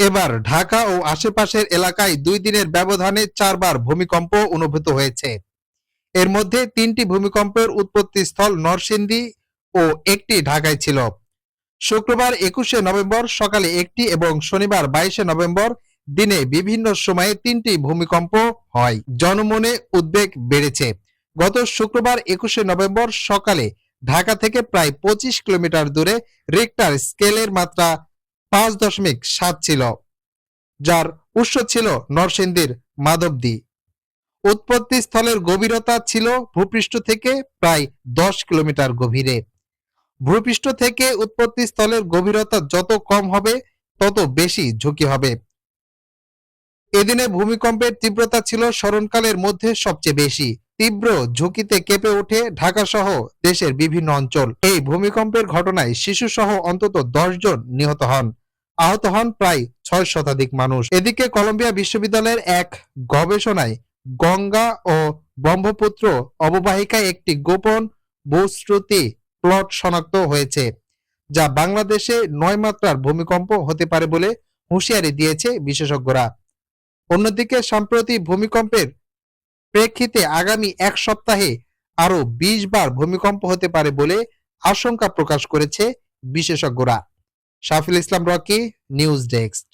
এবার ঢাকা ও আশেপাশের এলাকায় 2 দিনের ব্যবধানে 4 বার ভূমিকম্প অনুভূত হয়েছে। এর মধ্যে 3টি ভূমিকম্পের উৎপত্তিস্থল নরসিংদী ও একটি ঢাকায় ছিল। শুক্রবার 21শে নভেম্বর সকালে একটি এবং শনিবার 22শে নভেম্বর দিনে বিভিন্ন সময়ে 3টি ভূমিকম্প হয়। জনমনে উদ্বেগ বেড়েছে। গত শুক্রবার 21শে নভেম্বর সকালে ঢাকা থেকে প্রায় 25 কিলোমিটার দূরে রিক্টার স্কেলের মাত্রা 5.7 ছিল, যার উৎস ছিল নরসিংদীর মাধবদী। উৎপত্তিস্থলের গভীরতা ছিল ভূপৃষ্ঠ থেকে প্রায় 10 কিলোমিটার গভীরে। ভূপৃষ্ঠ থেকে উৎপত্তিস্থলের গভীরতা যত কম হবে তত বেশি ঝুঁকি হবে। এদিনে ভূমিকম্পের তীব্রতা ছিল স্মরণকালের মধ্যে সবচেয়ে বেশি। তীব্র ঝুঁকিতে কেঁপে ওঠে ঢাকা সহ দেশের বিভিন্ন অঞ্চল। এই ভূমিকম্পের ঘটনায় শিশু সহ অন্তত 10 জন নিহত হন। আহত হন প্রায় 6 শতাধিক মানুষ। এদিকে কলম্বিয়া বিশ্ববিদ্যালয়ের এক গবেষণায় গঙ্গা ও ব্রহ্মপুত্র অববাহিকায় একটি গোপন ভূশ্রুতি প্লট শনাক্ত হয়েছে, যা বাংলাদেশে 9 মাত্রার ভূমিকম্প হতে পারে বলে হুঁশিয়ারি দিয়েছে বিশেষজ্ঞরা। অন্যদিকে সম্প্রতি ভূমিকম্পের প্রেক্ষিতে আগামী 1 সপ্তাহে আরো 20 বার ভূমিকম্প হতে পারে বলে আশঙ্কা প্রকাশ করেছে বিশেষজ্ঞরা। শাফিল ইসলাম রকি, নিউজ ডেস্ক।